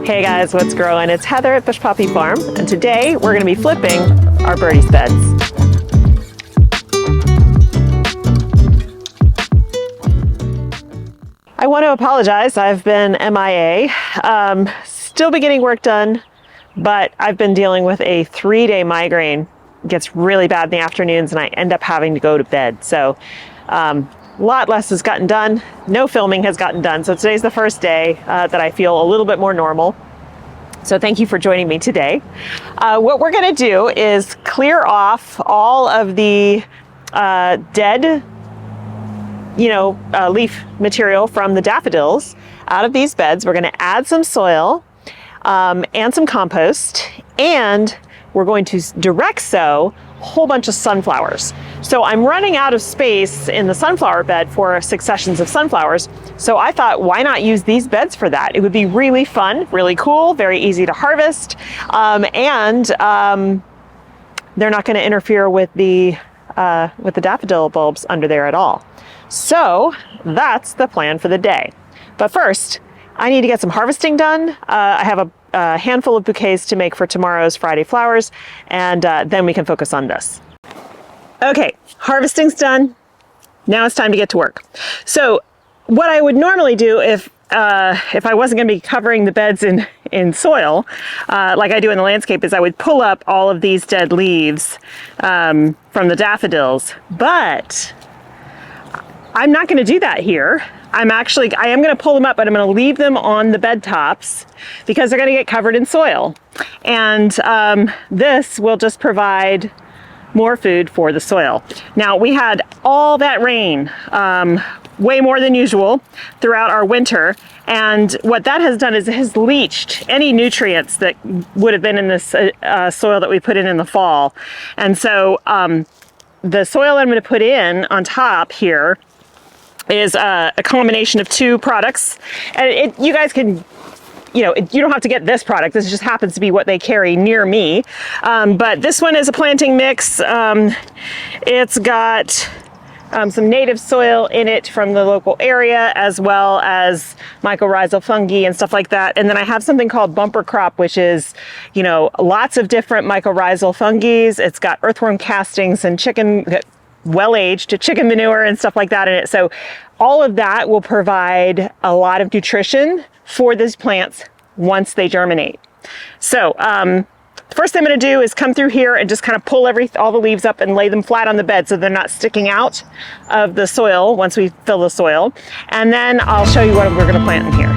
Hey guys, what's growing? It's Heather at Bush Poppy Farm, and today we're going to be flipping our Birdie's beds. I want to apologize. I've been MIA. Still be getting work done, but I've been dealing with a 3-day migraine. It gets really bad in the afternoons, and I end up having to go to bed. So a lot less has gotten done. No filming has gotten done. So today's the first day that I feel a little bit more normal. So thank you for joining me today. What we're going to do is clear off all of the dead, leaf material from the daffodils out of these beds. We're going to add some soil and some compost, and we're going to direct sow a whole bunch of sunflowers. So I'm running out of space in the sunflower bed for successions of sunflowers. So I thought, why not use these beds for that? It would be really fun, really cool, very easy to harvest. And they're not going to interfere with the daffodil bulbs under there at all. So that's the plan for the day. But first, I need to get some harvesting done. I have a handful of bouquets to make for tomorrow's Friday flowers, and then we can focus on this. Okay, harvesting's done. Now it's time to get to work. So what I would normally do if I wasn't going to be covering the beds in soil, like I do in the landscape, is I would pull up all of these dead leaves from the daffodils. But I'm not going to do that here. I am going to pull them up, but I'm going to leave them on the bed tops because they're going to get covered in soil. And this will just provide more food for the soil. Now, we had all that rain, way more than usual throughout our winter. And what that has done is it has leached any nutrients that would have been in this soil that we put in the fall. And so the soil I'm going to put in on top here is a combination of two products. And you guys can, you don't have to get this product. This just happens to be what they carry near me. But this one is a planting mix. It's got some native soil in it from the local area, as well as mycorrhizal fungi and stuff like that. And then I have something called bumper crop, which is, lots of different mycorrhizal fungi. It's got earthworm castings and well-aged chicken manure and stuff like that in it. So all of that will provide a lot of nutrition for these plants once they germinate. So the first thing I'm going to do is come through here and just kind of pull all the leaves up and lay them flat on the bed so they're not sticking out of the soil once we fill the soil. And then I'll show you what we're going to plant in here.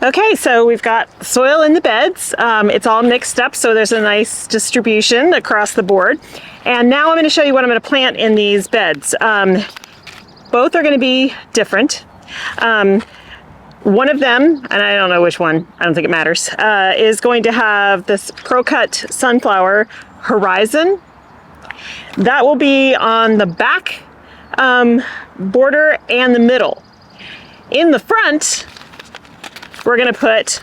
Okay, so we've got soil in the beds. It's all mixed up, so there's a nice distribution across the board. And now I'm going to show you what I'm going to plant in these beds. Both are going to be different. One of them, and I don't know which one, I don't think it matters, is going to have this Pro-Cut Sunflower Horizon. That will be on the back border and the middle. In the front, we're going to put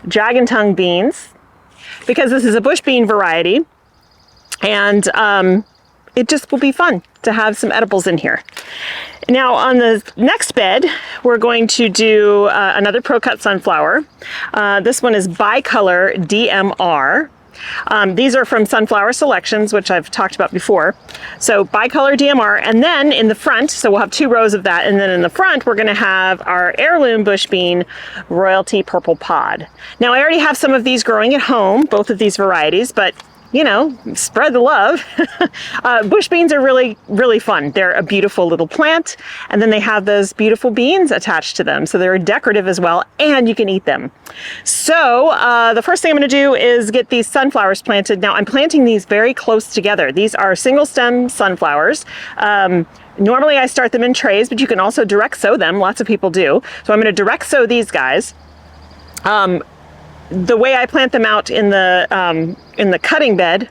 dragon tongue beans because this is a bush bean variety, and it just will be fun to have some edibles in here. Now on the next bed, we're going to do another Pro-Cut sunflower. This one is Bicolor DMR. These are from Sunflower Selections, which I've talked about before. So bicolor DMR, and then in the front, so we'll have 2 rows of that, and then in the front we're going to have our heirloom bush bean royalty purple pod. Now I already have some of these growing at home, both of these varieties, but you know, spread the love. Bush beans are really, really fun. They're a beautiful little plant, and then they have those beautiful beans attached to them. So they're decorative as well, and you can eat them. So the first thing I'm going to do is get these sunflowers planted. Now I'm planting these very close together. These are single stem sunflowers. Normally I start them in trays, but you can also direct sow them. Lots of people do. So I'm going to direct sow these guys. The way I plant them out in the cutting bed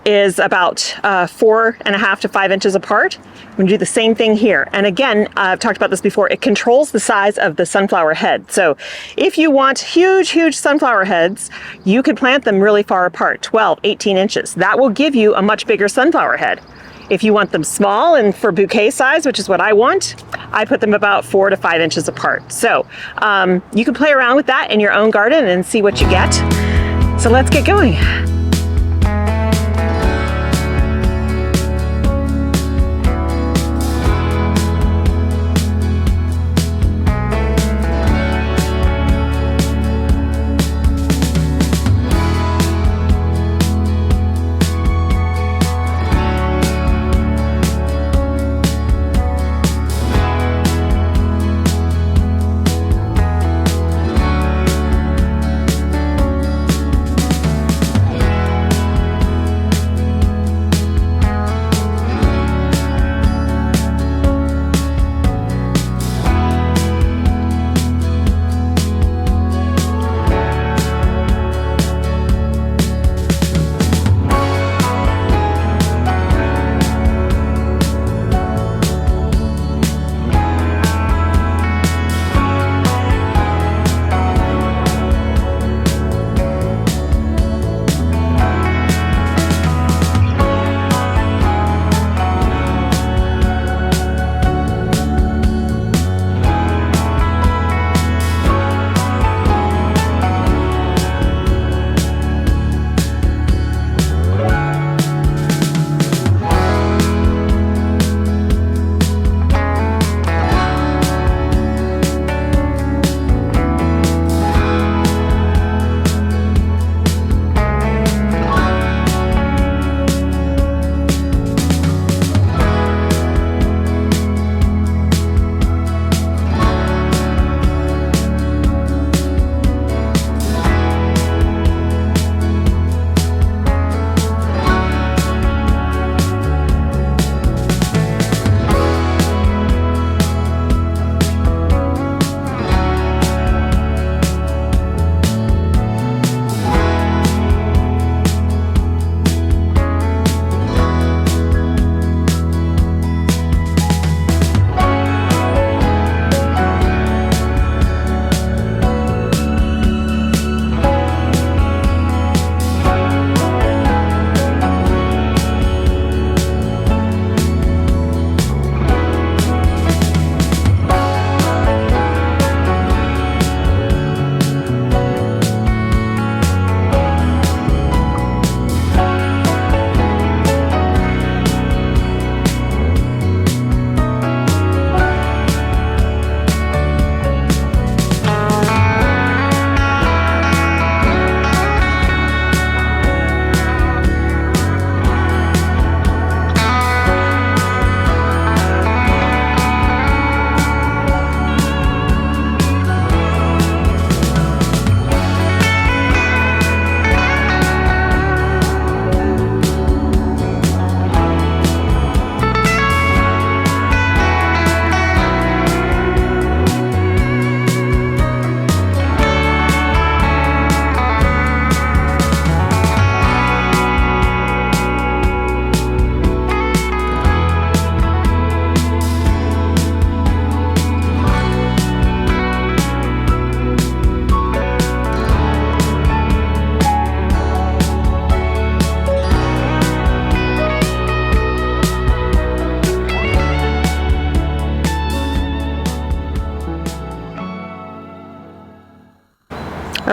is about 4.5 to 5 inches apart. I'm going to do the same thing here. And again, I've talked about this before, it controls the size of the sunflower head. So if you want huge, huge sunflower heads, you could plant them really far apart, 12, 18 inches. That will give you a much bigger sunflower head. If you want them small and for bouquet size, which is what I want, I put them about 4 to 5 inches apart. So you can play around with that in your own garden and see what you get. So let's get going.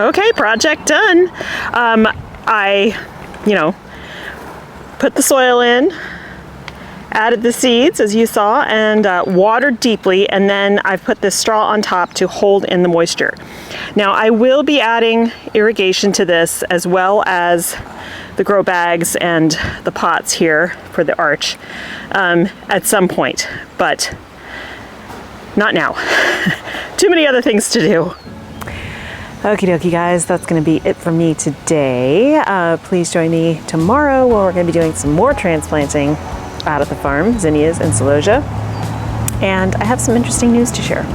Okay, project done. I, put the soil in, added the seeds as you saw, and watered deeply, and then I've put this straw on top to hold in the moisture. Now I will be adding irrigation to this as well as the grow bags and the pots here for the arch at some point, but not now. Too many other things to do. Okie dokie guys, that's gonna be it for me today. Please join me tomorrow where we're gonna be doing some more transplanting out at the farm, zinnias and celosia. And I have some interesting news to share.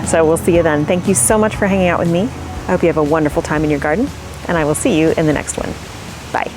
So we'll see you then. Thank you so much for hanging out with me. I hope you have a wonderful time in your garden, and I will see you in the next one. Bye.